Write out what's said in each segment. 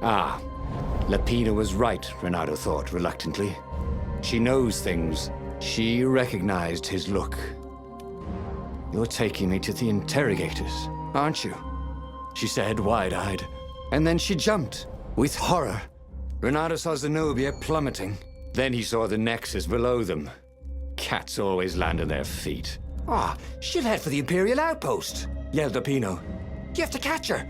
Ah, Lapina was right, Renato thought reluctantly. She knows things. She recognized his look. You're taking me to the interrogators, aren't you? She said, wide-eyed. And then she jumped, with horror. Renato saw Zenobia plummeting. Then he saw the nexus below them. Cats always land on their feet. Ah, she'll head for the Imperial outpost, yelled Lapino. You have to catch her.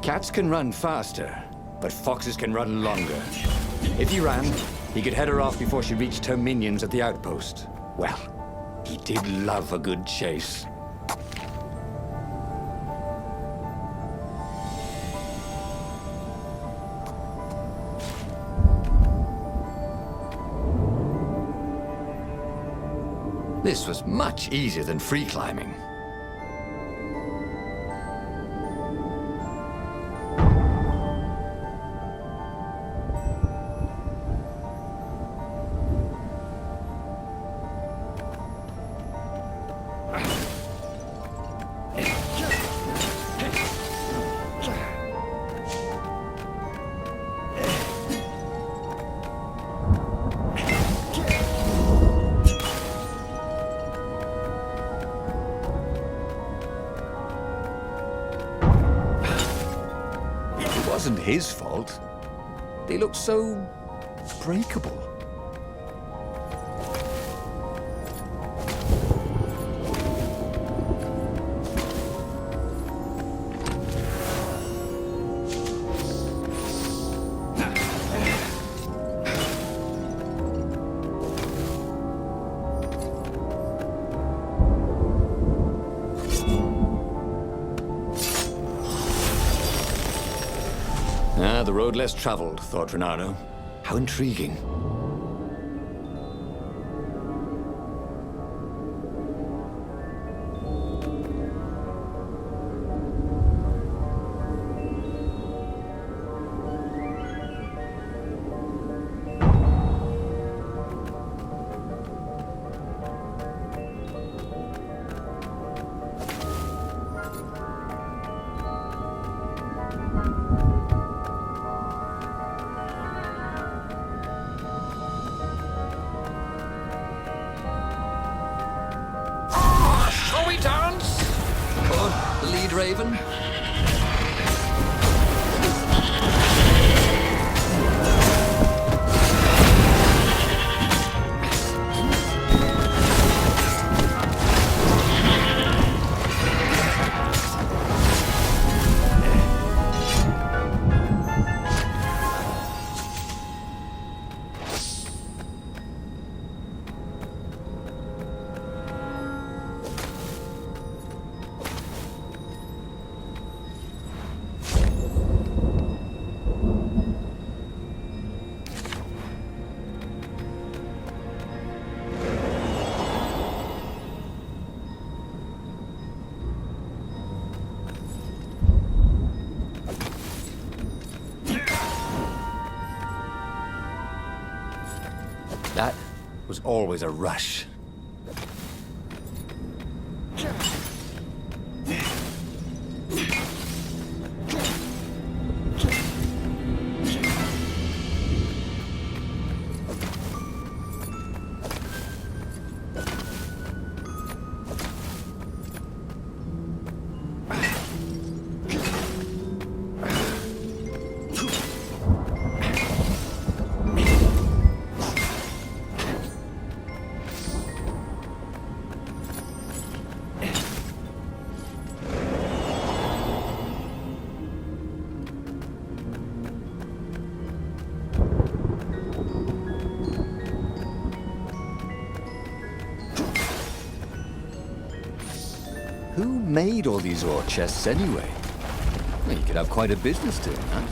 Cats can run faster, but foxes can run longer. If he ran, he could head her off before she reached her minions at the outpost. Well, he did love a good chase. This was much easier than free climbing. It wasn't his fault. They looked so breakable. The road less traveled, thought Renato. How intriguing. Raven? That was always a rush. Who made all these ore chests anyway? Well, you could have quite a business doing that.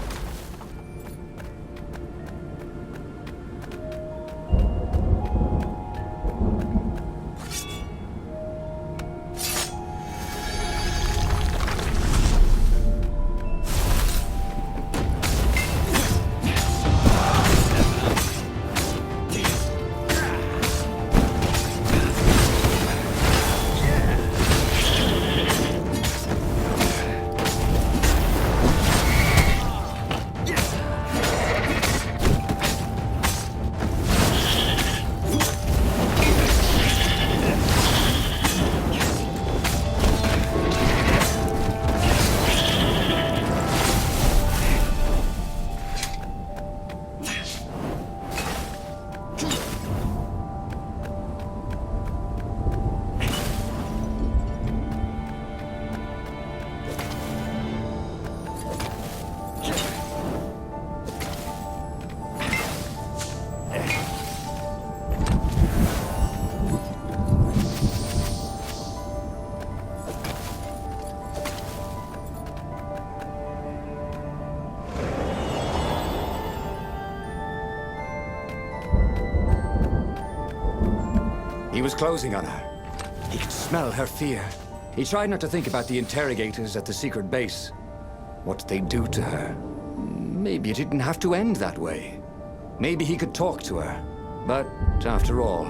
He was closing on her. He could smell her fear. He tried not to think about the interrogators at the secret base. What they'd do to her. Maybe it didn't have to end that way. Maybe he could talk to her. But, after all,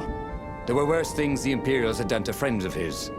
there were worse things the Imperials had done to friends of his.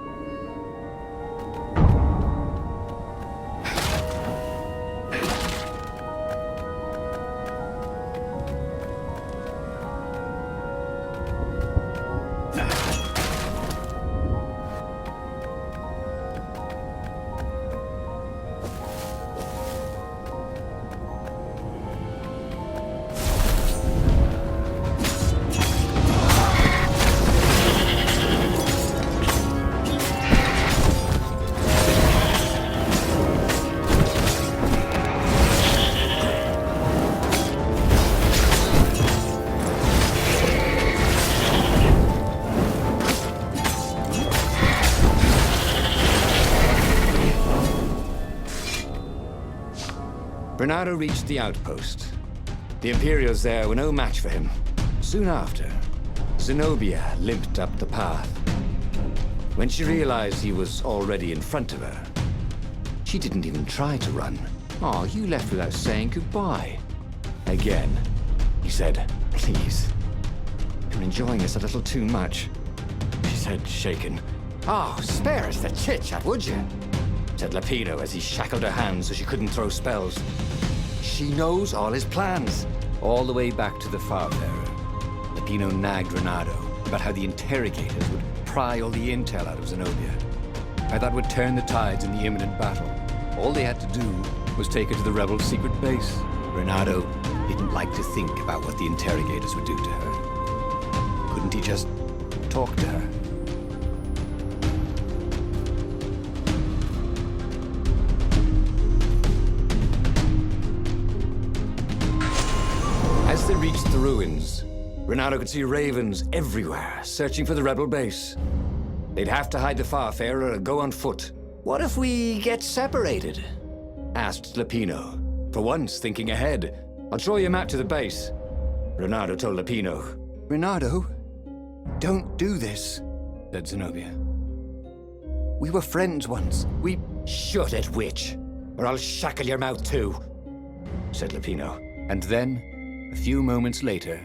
Bernardo reached the outpost. The Imperials there were no match for him. Soon after, Zenobia limped up the path. When she realized he was already in front of her, she didn't even try to run. "Oh, you left without saying goodbye." Again, he said, "Please, you're enjoying this a little too much," she said, shaken. "Oh, spare us the chit-chat, would you?" said Lapino as he shackled her hands so she couldn't throw spells. She knows all his plans. All the way back to the Farfarer, Lapino nagged Renato about how the interrogators would pry all the intel out of Zenobia. How that would turn the tides in the imminent battle. All they had to do was take her to the rebel secret base. Renato didn't like to think about what the interrogators would do to her. Couldn't he just talk to her? As they reached the ruins, Renato could see ravens everywhere, searching for the rebel base. They'd have to hide the Farfarer or go on foot. "What if we get separated?" asked Lapino, for once thinking ahead. "I'll show you a map to the base." Renato told Lapino. "Renato, don't do this," said Zenobia. "We were friends once. We..." "Shut it, witch, or I'll shackle your mouth too," said Lapino. And then, a few moments later,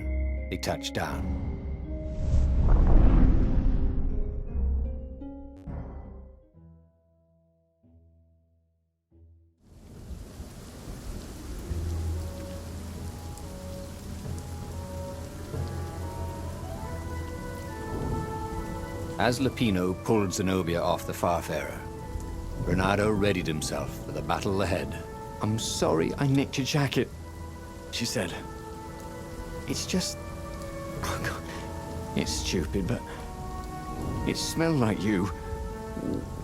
they touched down. As Lapino pulled Zenobia off the Farfarer, Renato readied himself for the battle ahead. "I'm sorry I nicked your jacket," she said. "It's just... oh God. It's stupid, but it smelled like you."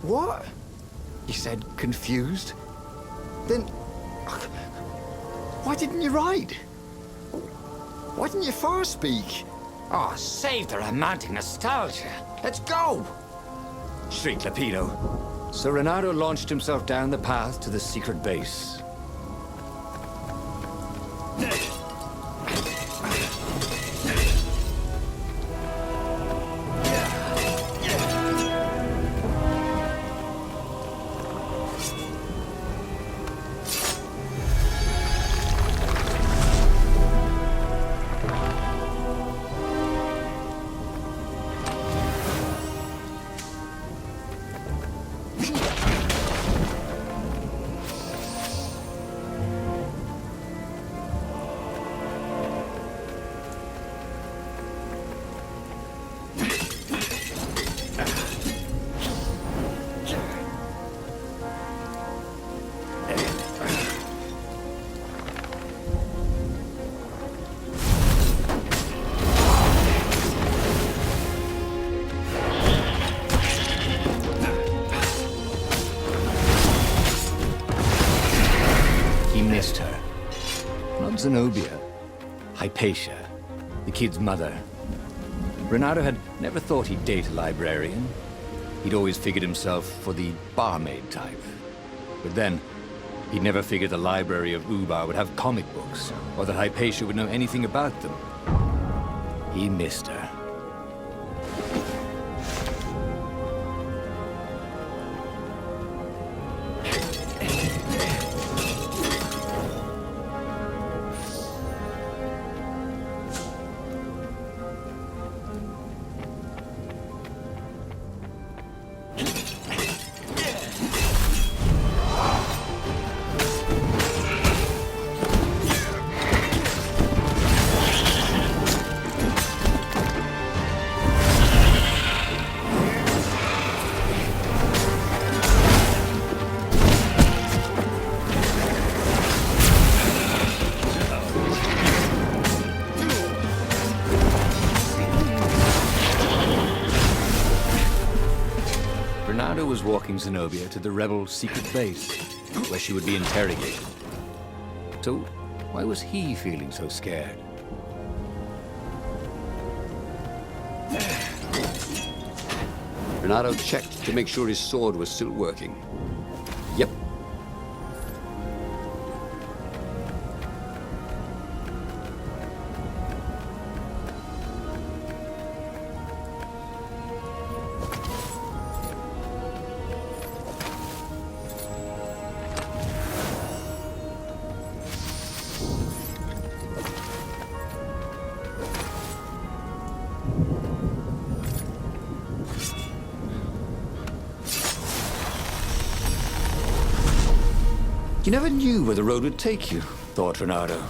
"What?" he said, confused. "Then... why didn't you write? Why didn't you far speak?" "Oh, save the romantic nostalgia. Let's go!" shrieked Lapino. So Renato launched himself down the path to the secret base. Zenobia, Hypatia, the kid's mother. Renato had never thought he'd date a librarian. He'd always figured himself for the barmaid type. But then, he'd never figured the library of Ubar would have comic books, or that Hypatia would know anything about them. He missed her. Renato was walking Zenobia to the rebel secret base, where she would be interrogated. So, why was he feeling so scared? Renato checked to make sure his sword was still working. Yep. You never knew where the road would take you, thought Renato.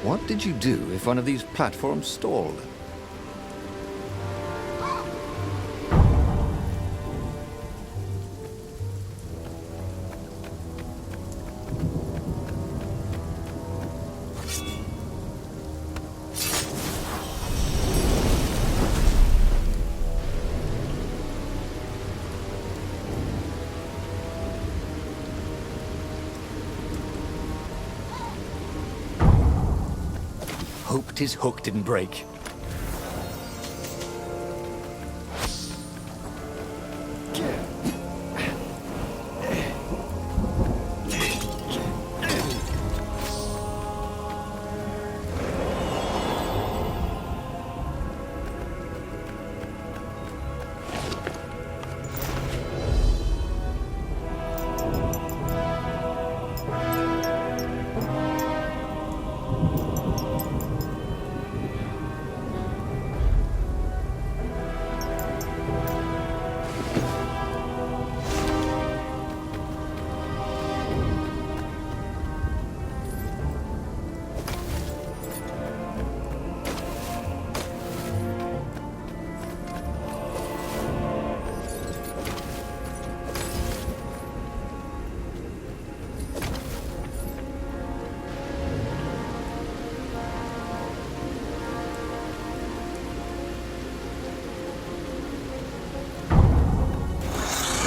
What did you do if one of these platforms stalled? Hoped his hook didn't break.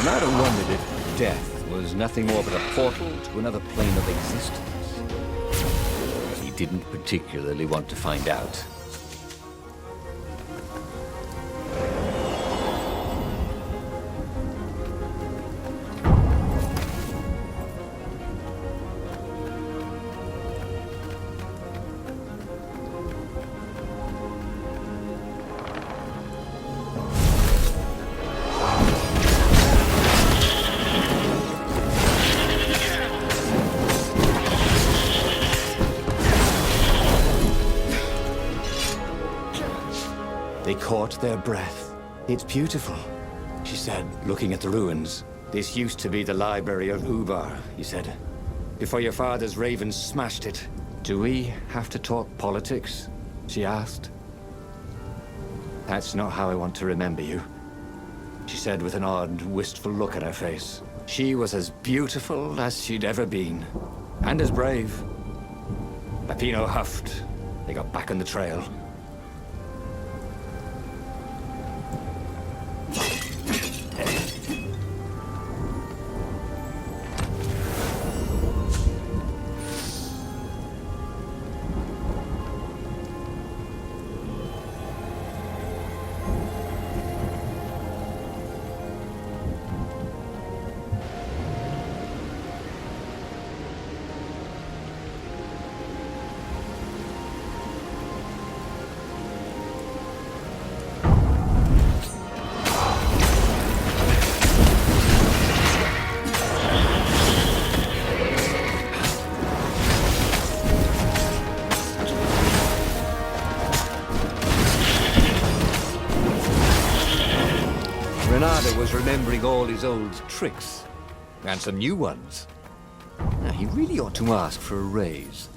Renato wondered if death was nothing more but a portal to another plane of existence. But he didn't particularly want to find out. They caught their breath. It's beautiful, she said, looking at the ruins. This used to be the library of Ubar, he said. Before your father's ravens smashed it. Do we have to talk politics? She asked. That's not how I want to remember you, she said with an odd, wistful look at her face. She was as beautiful as she'd ever been, and as brave. Peppino huffed. They got back on the trail. Renato was remembering all his old tricks, and some new ones. Now, he really ought to ask for a raise.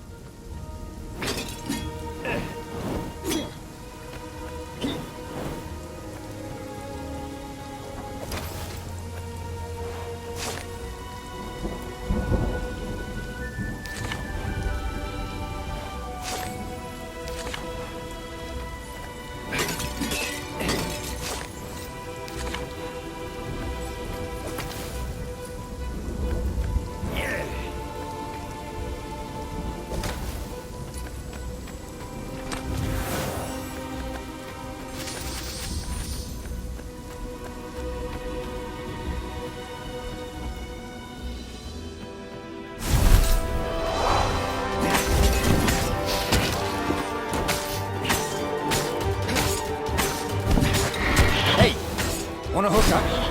Want a hookup?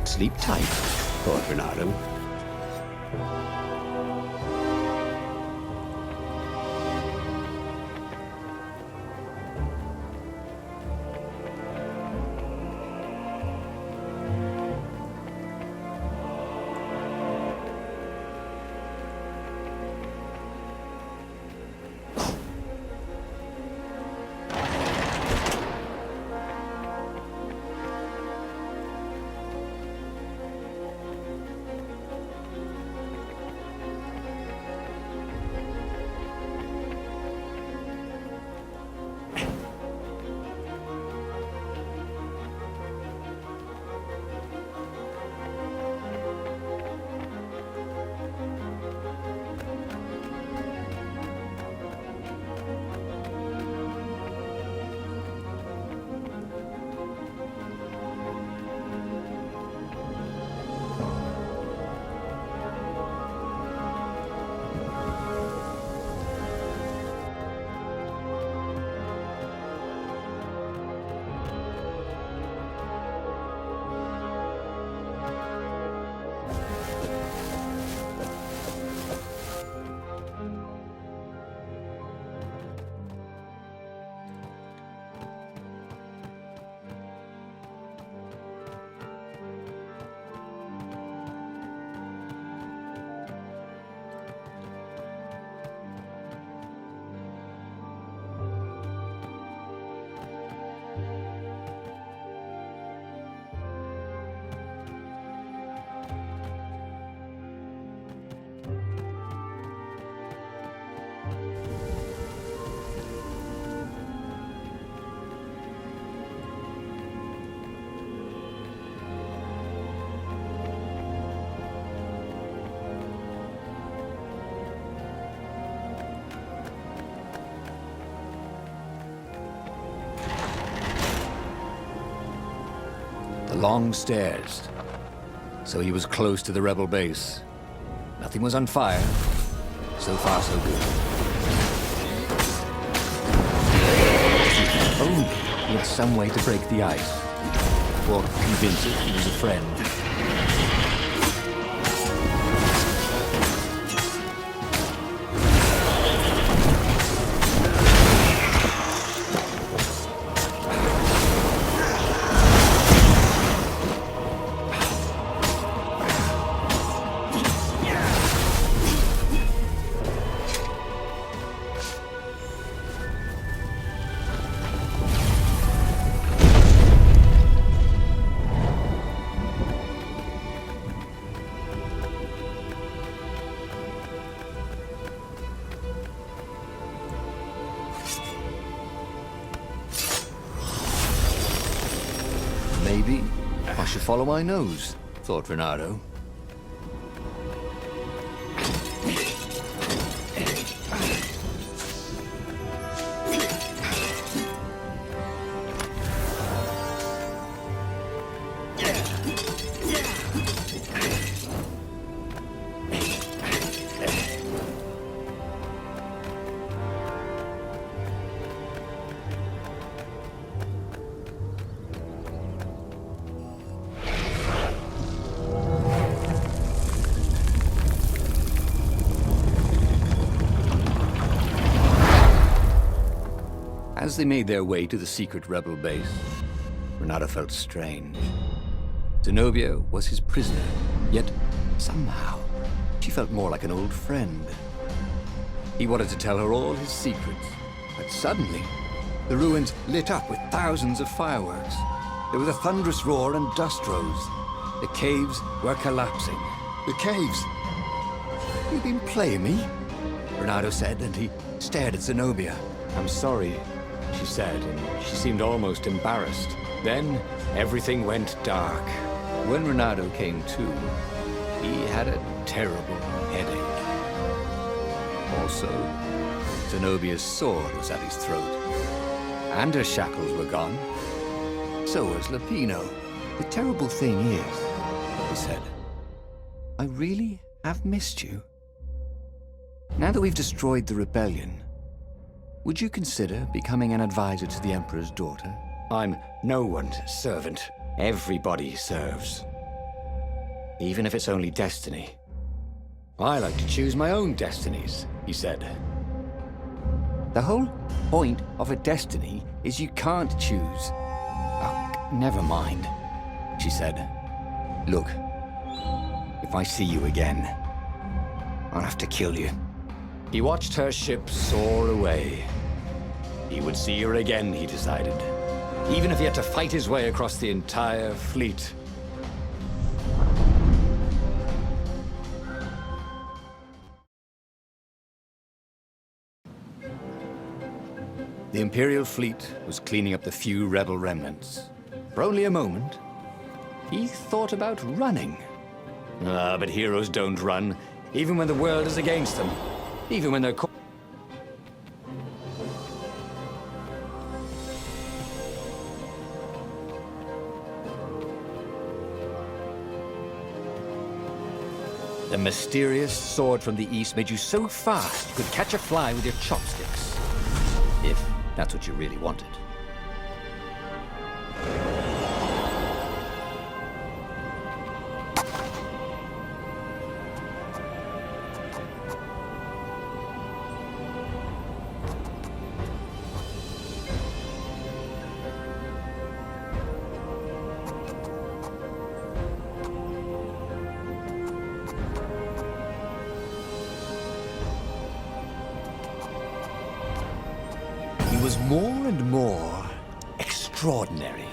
Sleep tight, thought Renato. The long stairs. So he was close to the rebel base. Nothing was on fire. So far, so good. If only he had some way to break the ice. Or convince it he was a friend. Maybe I should follow my nose, thought Renato. As they made their way to the secret rebel base, Renato felt strange. Zenobia was his prisoner, yet somehow she felt more like an old friend. He wanted to tell her all his secrets, but suddenly the ruins lit up with thousands of fireworks. There was a thunderous roar and dust rose. The caves were collapsing. The caves! You've been playing me? Renato said, and he stared at Zenobia. I'm sorry, she said, and she seemed almost embarrassed. Then everything went dark. When Renato came to, he had a terrible headache. Also, Zenobia's sword was at his throat, and her shackles were gone. So was Lupino. The terrible thing is, he said, I really have missed you. Now that we've destroyed the rebellion, would you consider becoming an advisor to the Emperor's daughter? I'm no one's servant. Everybody serves. Even if it's only destiny. I like to choose my own destinies, he said. The whole point of a destiny is you can't choose. Oh, never mind, she said. Look, if I see you again, I'll have to kill you. He watched her ship soar away. He would see her again, he decided. Even if he had to fight his way across the entire fleet. The Imperial fleet was cleaning up the few rebel remnants. For only a moment, he thought about running. Ah, but heroes don't run, even when the world is against them. Even when they're The mysterious sword from the east made you so fast you could catch a fly with your chopsticks. If that's what you really wanted. He was more and more extraordinary.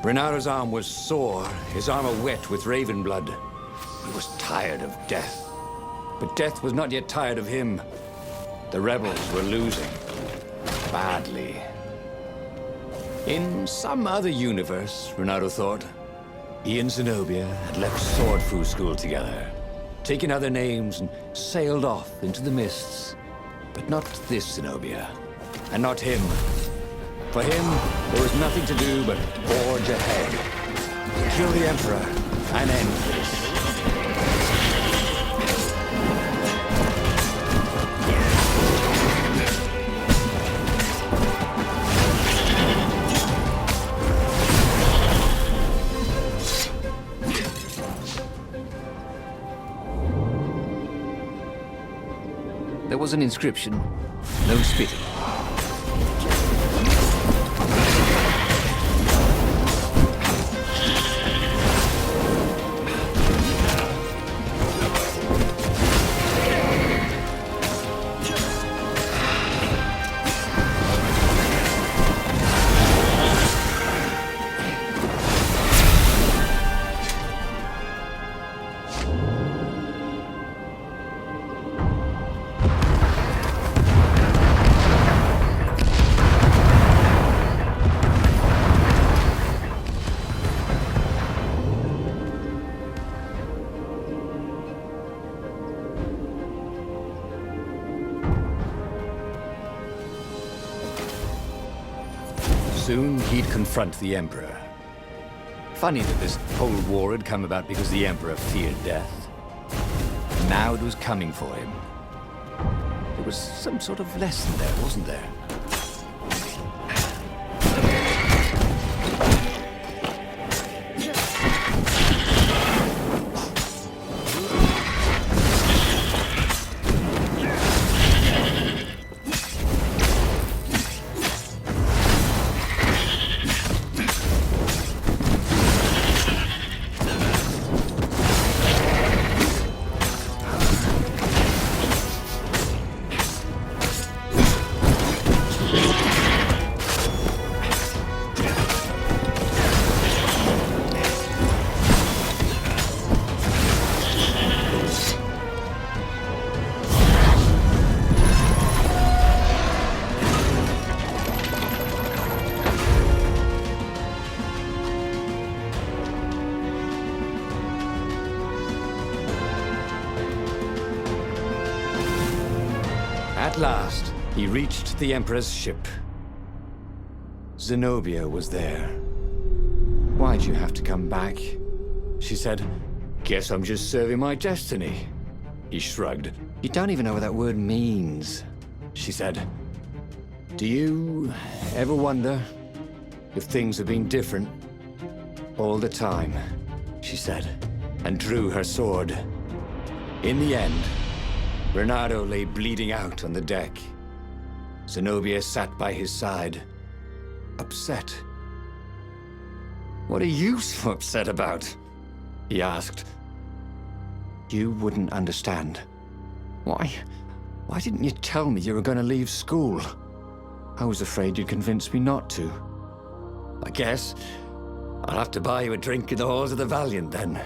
Renato's arm was sore, his armor wet with raven blood. He was tired of death. But death was not yet tired of him. The rebels were losing. Badly. In some other universe, Renato thought, he and Zenobia had left sword fu school together, taken other names and sailed off into the mists. But not this Zenobia, and not him. For him, there was nothing to do but forge ahead. Kill the Emperor and end this. There was an inscription. No spitting. Soon he'd confront the Emperor. Funny that this whole war had come about because the Emperor feared death. Now it was coming for him. There was some sort of lesson there, wasn't there? At last, he reached the Emperor's ship. Zenobia was there. "Why'd you have to come back?" She said. "Guess I'm just serving my destiny." He shrugged. "You don't even know what that word means," she said. "Do you ever wonder if things have been different all the time?" she said, and drew her sword. In the end, Renato lay bleeding out on the deck. Zenobia sat by his side, upset. "What are you so upset about?" he asked. "You wouldn't understand. Why didn't you tell me you were going to leave school? I was afraid you'd convince me not to." "I guess I'll have to buy you a drink in the halls of the Valiant then,"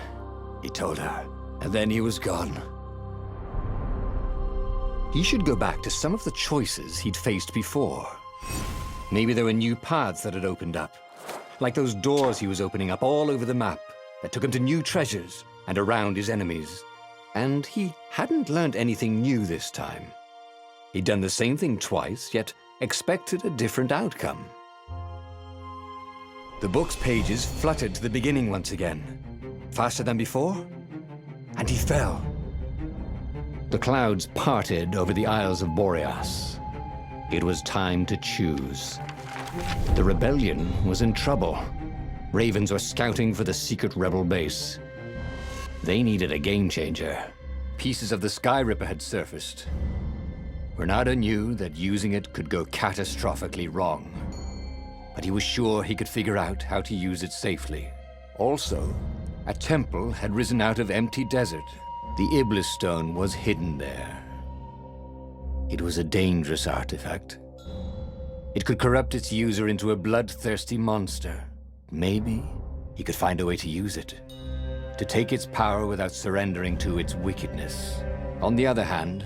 he told her, and then he was gone. He should go back to some of the choices he'd faced before. Maybe there were new paths that had opened up, like those doors he was opening up all over the map that took him to new treasures and around his enemies. And he hadn't learned anything new this time. He'd done the same thing twice, yet expected a different outcome. The book's pages fluttered to the beginning once again, faster than before, and he fell. The clouds parted over the Isles of Boreas. It was time to choose. The rebellion was in trouble. Ravens were scouting for the secret rebel base. They needed a game changer. Pieces of the Sky Ripper had surfaced. Renato knew that using it could go catastrophically wrong, but he was sure he could figure out how to use it safely. Also, a temple had risen out of empty desert. The Iblis stone was hidden there. It was a dangerous artifact. It could corrupt its user into a bloodthirsty monster. Maybe he could find a way to use it, to take its power without surrendering to its wickedness. On the other hand,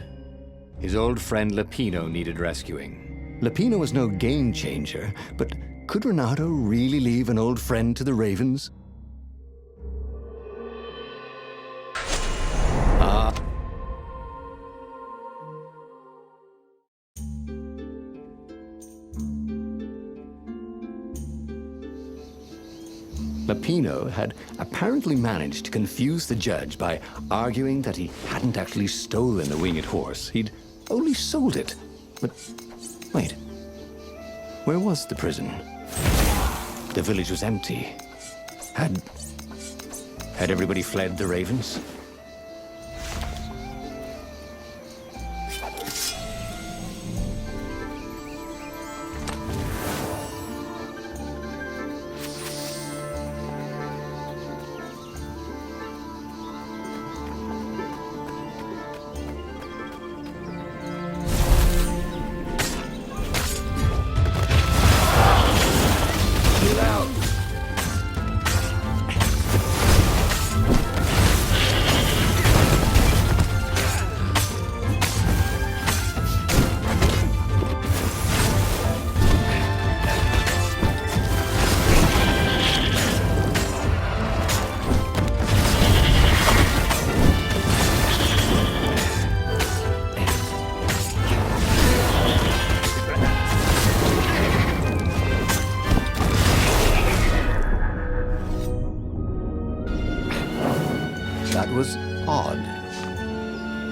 his old friend Lapino needed rescuing. Lapino was no game changer, but could Renato really leave an old friend to the Ravens? Lapino had apparently managed to confuse the judge by arguing that he hadn't actually stolen the winged horse. He'd only sold it. But wait, where was the prison? The village was empty. Had everybody fled the Ravens?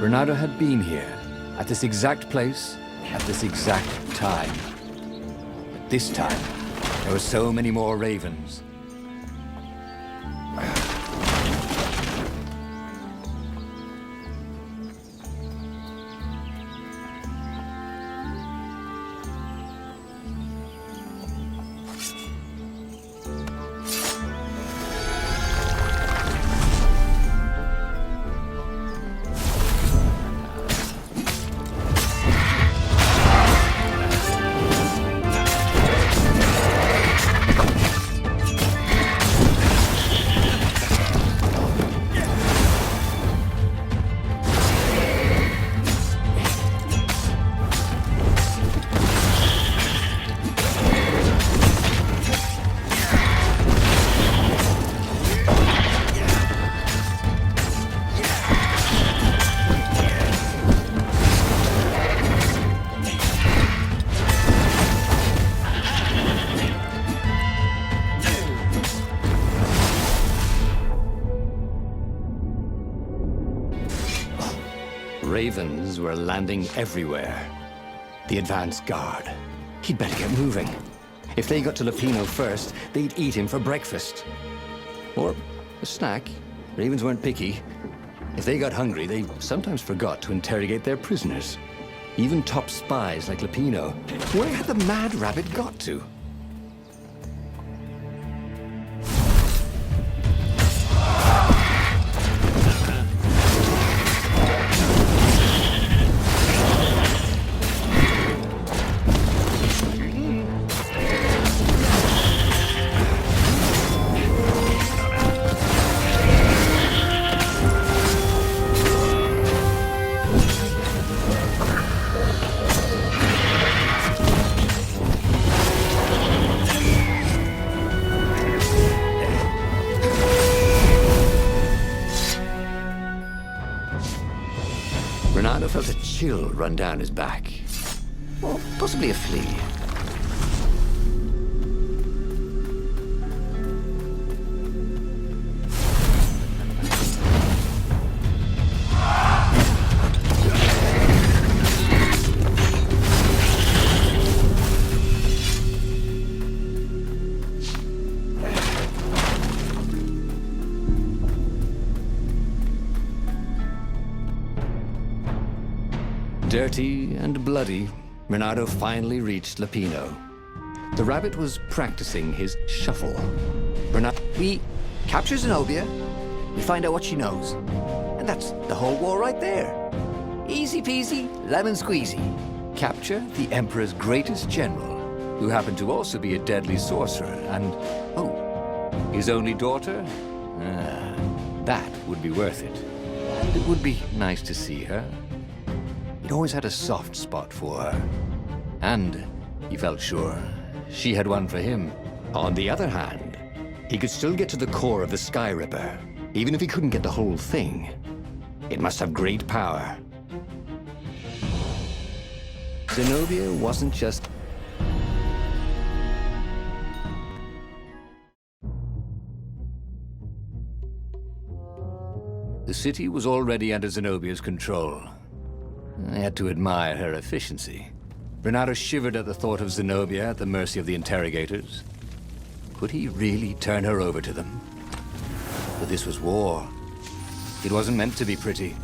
Renato had been here, at this exact place, at this exact time. But this time, there were so many more ravens. Ravens were landing everywhere. The advance guard. He'd better get moving. If they got to Lupino first, they'd eat him for breakfast. Or a snack. Ravens weren't picky. If they got hungry, they sometimes forgot to interrogate their prisoners. Even top spies like Lupino. Where had the mad rabbit got to? Renato felt a chill run down his back. Or possibly a flea. Dirty and bloody, Renato finally reached Lupino. The rabbit was practicing his shuffle. Renato, we capture Zenobia, we find out what she knows, and that's the whole war right there. Easy peasy, lemon squeezy. Capture the Emperor's greatest general, who happened to also be a deadly sorcerer, and, oh, his only daughter? That would be worth it. And it would be nice to see her. He'd always had a soft spot for her. And he felt sure she had one for him. On the other hand, he could still get to the core of the Sky Ripper, even if he couldn't get the whole thing. It must have great power. Zenobia wasn't just... The city was already under Zenobia's control. I had to admire her efficiency. Renato shivered at the thought of Zenobia at the mercy of the interrogators. Could he really turn her over to them? But this was war. It wasn't meant to be pretty.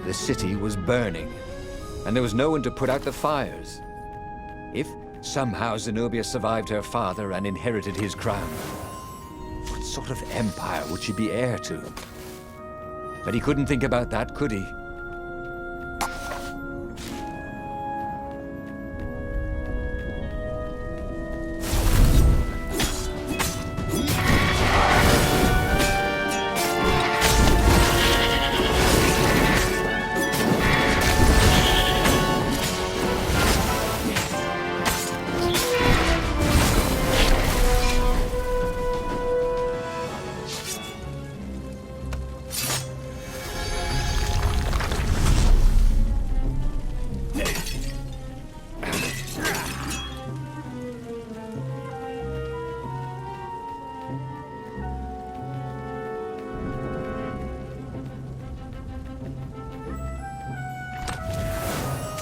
The city was burning, and there was no one to put out the fires. If somehow Zenobia survived her father and inherited his crown, what sort of empire would she be heir to? But he couldn't think about that, could he?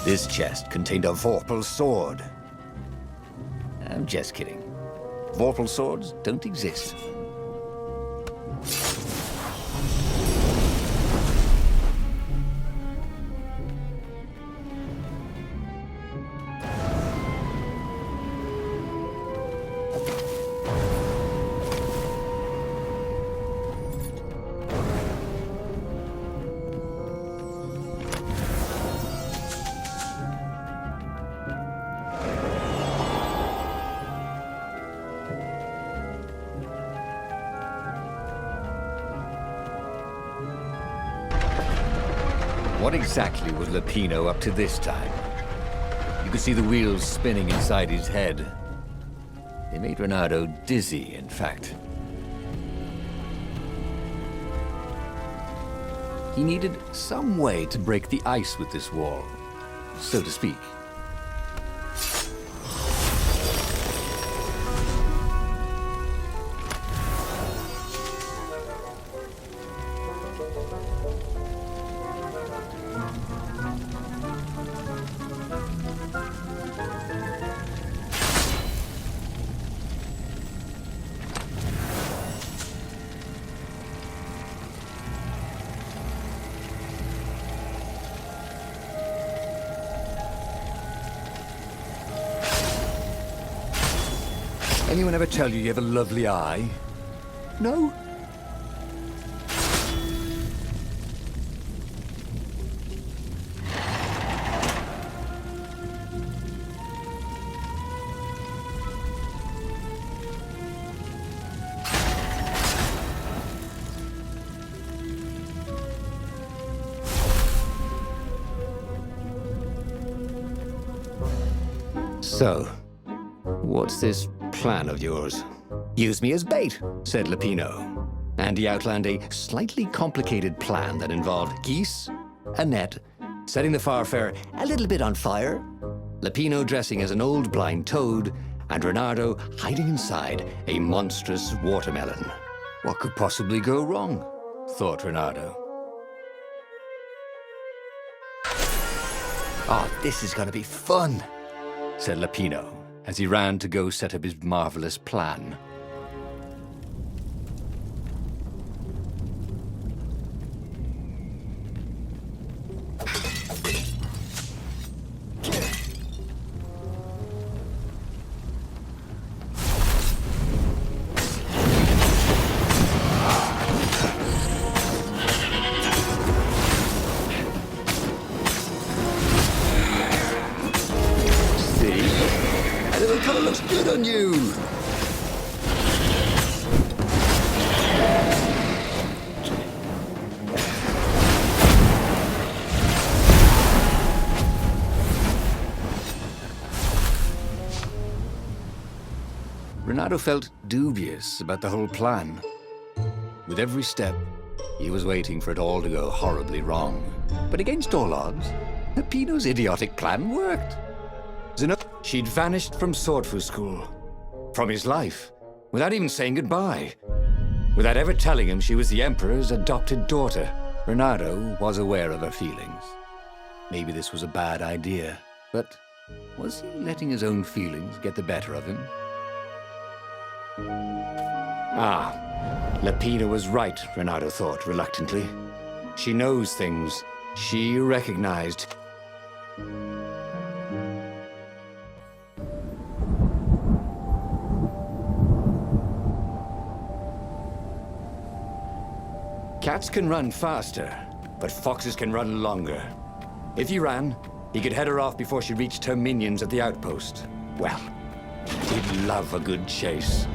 This chest contained a Vorpal sword. I'm just kidding. Vorpal swords don't exist. What exactly was Lapino up to this time? You could see the wheels spinning inside his head. They made Renato dizzy, in fact. He needed some way to break the ice with this wall, so to speak. Anyone ever tell you have a lovely eye? No? So, what's this plan of yours? Use me as bait, said Lapino. And he outlined a slightly complicated plan that involved geese, a net, setting the Farfair a little bit on fire, Lapino dressing as an old blind toad, and Renato hiding inside a monstrous watermelon. What could possibly go wrong? Thought Renato. Oh, this is gonna be fun, said Lapino, as he ran to go set up his marvelous plan. Good on you! Renato felt dubious about the whole plan. With every step, he was waiting for it all to go horribly wrong. But against all odds, Lapino's idiotic plan worked. She'd vanished from Swordfu School, from his life, without even saying goodbye, without ever telling him she was the Emperor's adopted daughter. Renato was aware of her feelings. Maybe this was a bad idea, but was he letting his own feelings get the better of him? Ah, Lapino was right, Renato thought reluctantly. She knows things she recognized. Cats can run faster, but foxes can run longer. If he ran, he could head her off before she reached her minions at the outpost. Well, he'd love a good chase.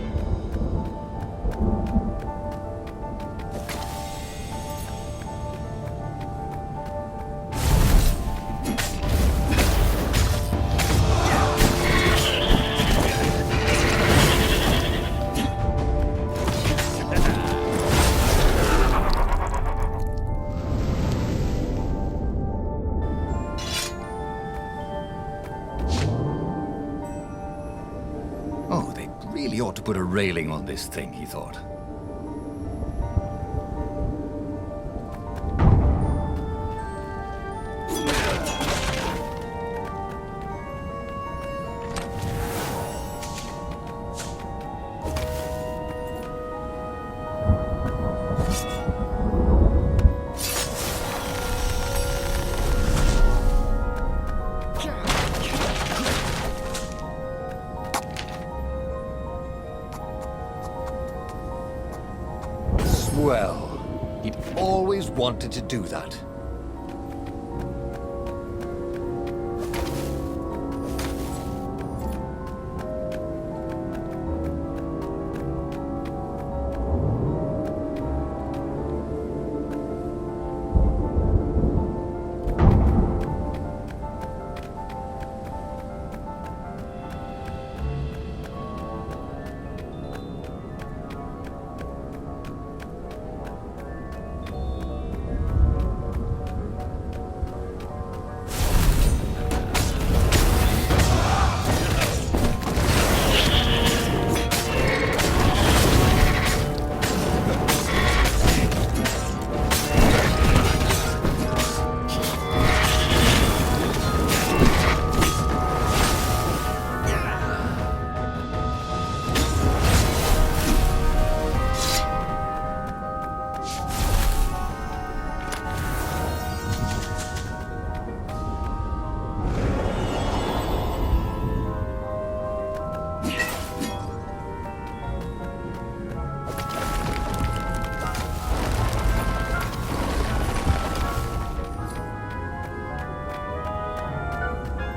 Oh, they really ought to put a railing on this thing, he thought. Well, he'd always wanted to do that.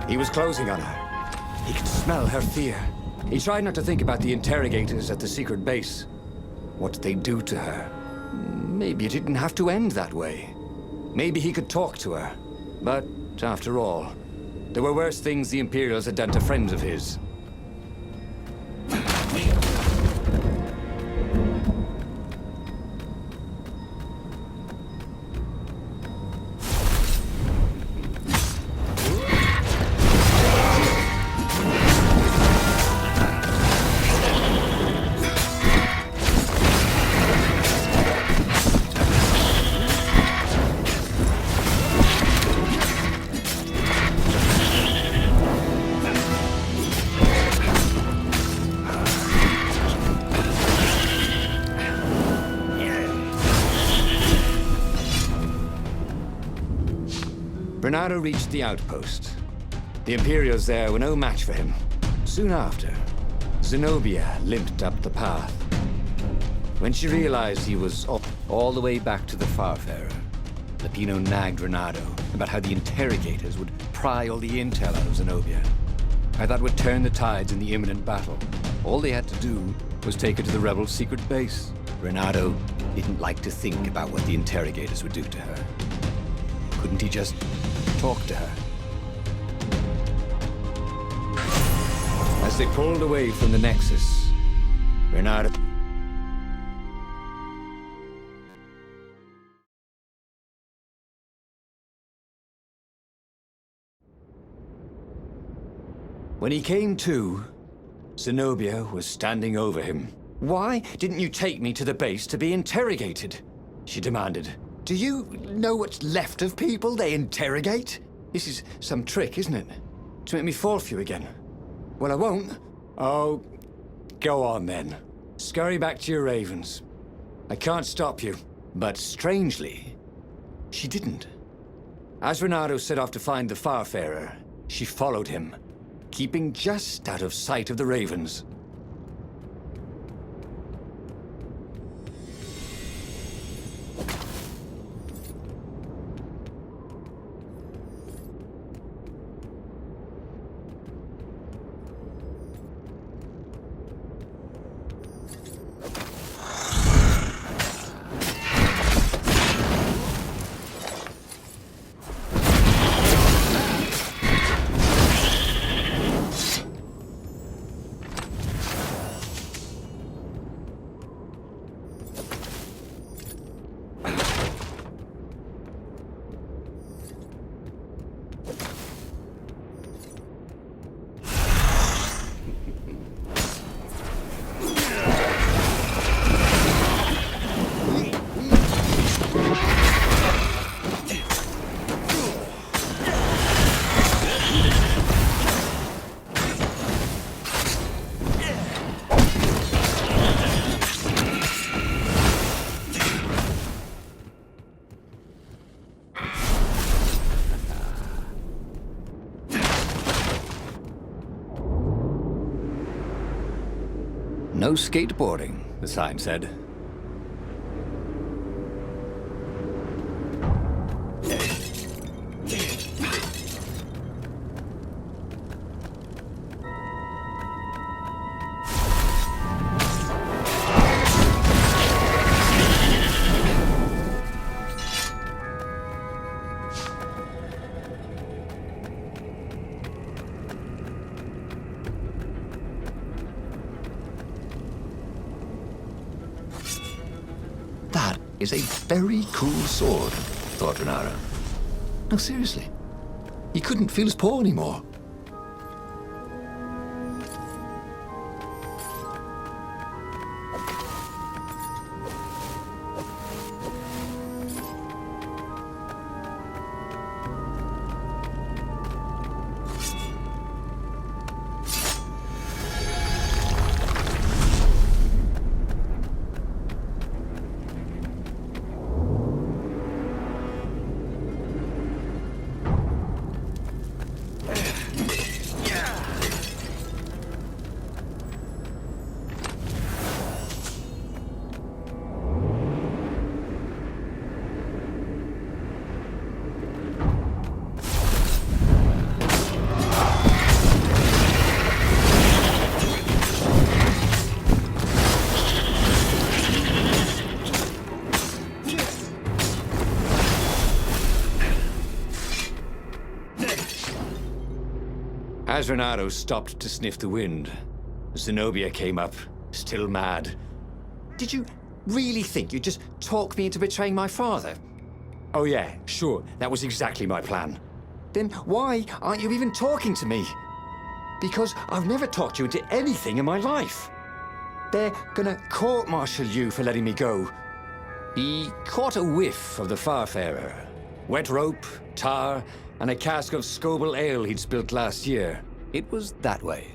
He was closing on her. He could smell her fear. He tried not to think about the interrogators at the secret base. What did they do to her? Maybe it didn't have to end that way. Maybe he could talk to her. But, after all, there were worse things the Imperials had done to friends of his. Bernardo reached the outpost. The Imperials there were no match for him. Soon after, Zenobia limped up the path. When she realized he was all the way back to the Farfarer, Lupino nagged Renato about how the interrogators would pry all the intel out of Zenobia. How that would turn the tides in the imminent battle. All they had to do was take her to the rebel secret base. Renato didn't like to think about what the interrogators would do to her. Couldn't he just talk to her? As they pulled away from the Nexus, Renato... When he came to, Zenobia was standing over him. "Why didn't you take me to the base to be interrogated?" she demanded. "Do you know what's left of people they interrogate? This is some trick, isn't it? To make me fall for you again. Well, I won't. Oh, go on then. Scurry back to your ravens. I can't stop you." But strangely, she didn't. As Renato set off to find the Farfarer, she followed him, keeping just out of sight of the ravens. No skateboarding, the sign said. That is a very cool sword, thought Renato. No, seriously. He couldn't feel his paw anymore. As Renato stopped to sniff the wind, Zenobia came up, still mad. Did you really think you'd just talk me into betraying my father? Oh yeah, sure, that was exactly my plan. Then why aren't you even talking to me? Because I've never talked you into anything in my life. They're gonna court-martial you for letting me go. He caught a whiff of the Farfarer. Wet rope, tar, and a cask of Scobel ale he'd spilt last year. It was that way.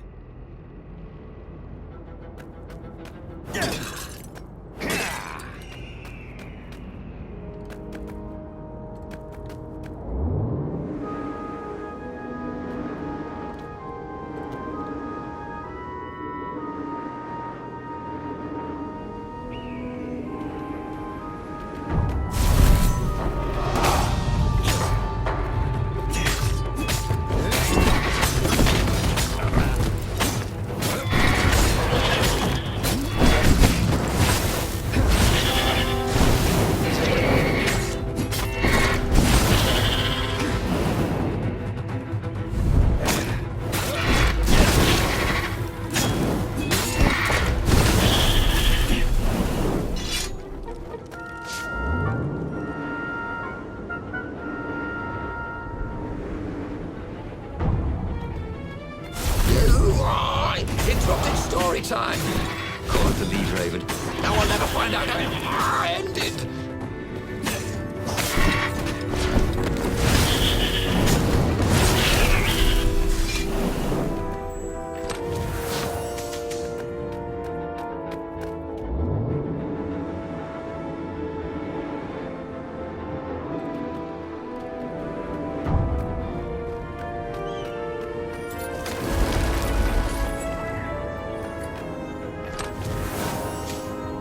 Interrupted story time! Caught the lead, Raven. Now I'll never find out how it ended!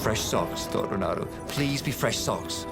fresh socks, thought Renato. Please be fresh socks.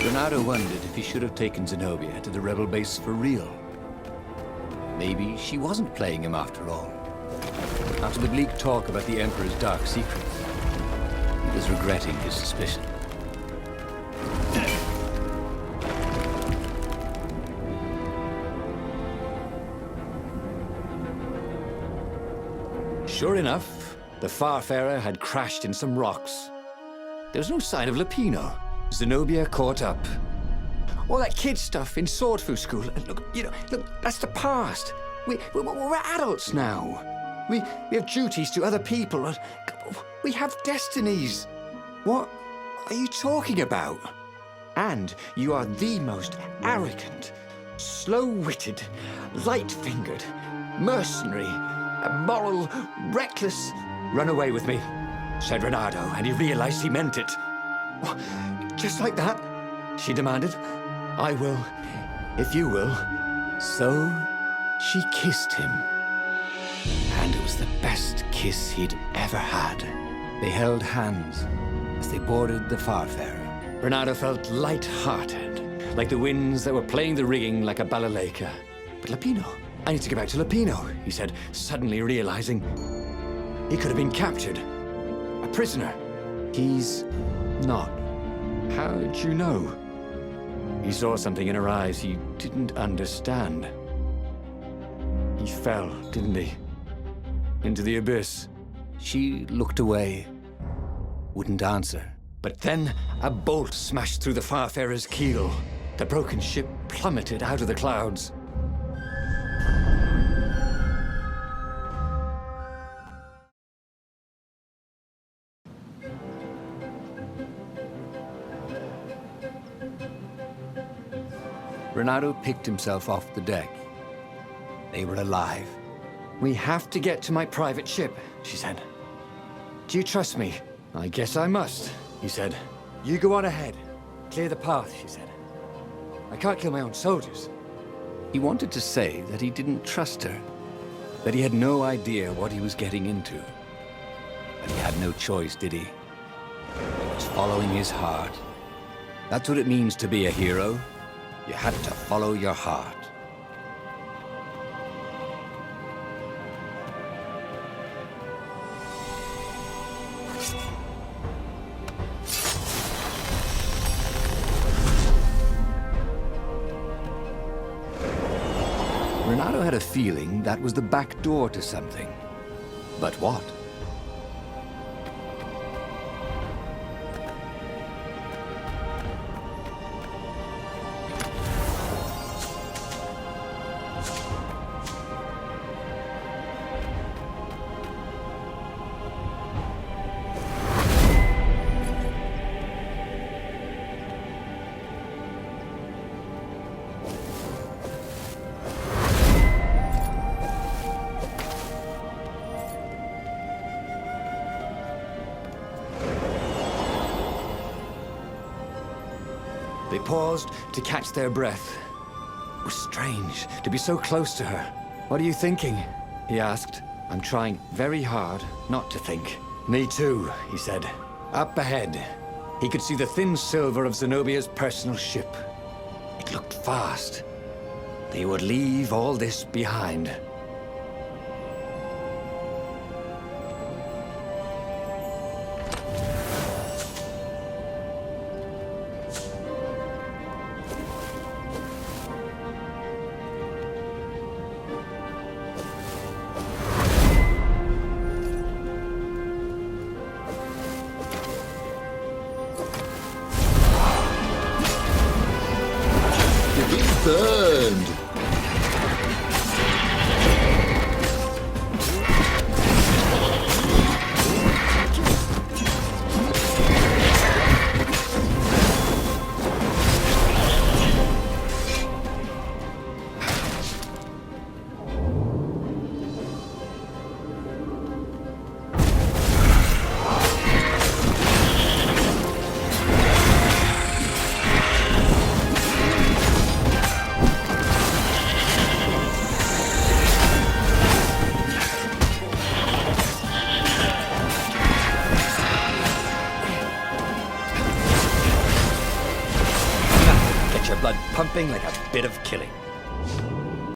Renato wondered if he should have taken Zenobia to the rebel base for real. Maybe she wasn't playing him after all. After the bleak talk about the Emperor's dark secrets, he was regretting his suspicion. Sure enough, the Farfarer had crashed in some rocks. There was no sign of Lupino. Zenobia caught up. All that kid stuff in Swordfu School. Look, that's the past. We're adults now. We have duties to other people. We have destinies. What are you talking about? And you are the most arrogant, slow-witted, light-fingered, mercenary, immoral, reckless. Run away with me, said Renato, and he realized he meant it. What? Just like that? She demanded. I will, if you will. So she kissed him. And it was the best kiss he'd ever had. They held hands as they boarded the Farfarer. Renato felt light-hearted, like the winds that were playing the rigging like a balalaika. But Lupino, I need to get back to Lupino, he said, suddenly realizing he could have been captured. A prisoner. He's not. How'd you know? He saw something in her eyes he didn't understand. He fell, didn't he? Into the abyss. She looked away, wouldn't answer. But then a bolt smashed through the Farfarer's keel. The broken ship plummeted out of the clouds. Renato picked himself off the deck. They were alive. We have to get to my private ship, she said. Do you trust me? I guess I must, he said. You go on ahead. Clear the path, she said. I can't kill my own soldiers. He wanted to say that he didn't trust her, that he had no idea what he was getting into. But he had no choice, did he? He was following his heart. That's what it means to be a hero. You had to follow your heart. Renato had a feeling that was the back door to something. But what? They paused to catch their breath. It was strange to be so close to her. What are you thinking? He asked. I'm trying very hard not to think. Me too, he said. Up ahead, he could see the thin silver of Zenobia's personal ship. It looked fast. they would leave all this behind. Burned. Get your blood pumping like a bit of killing.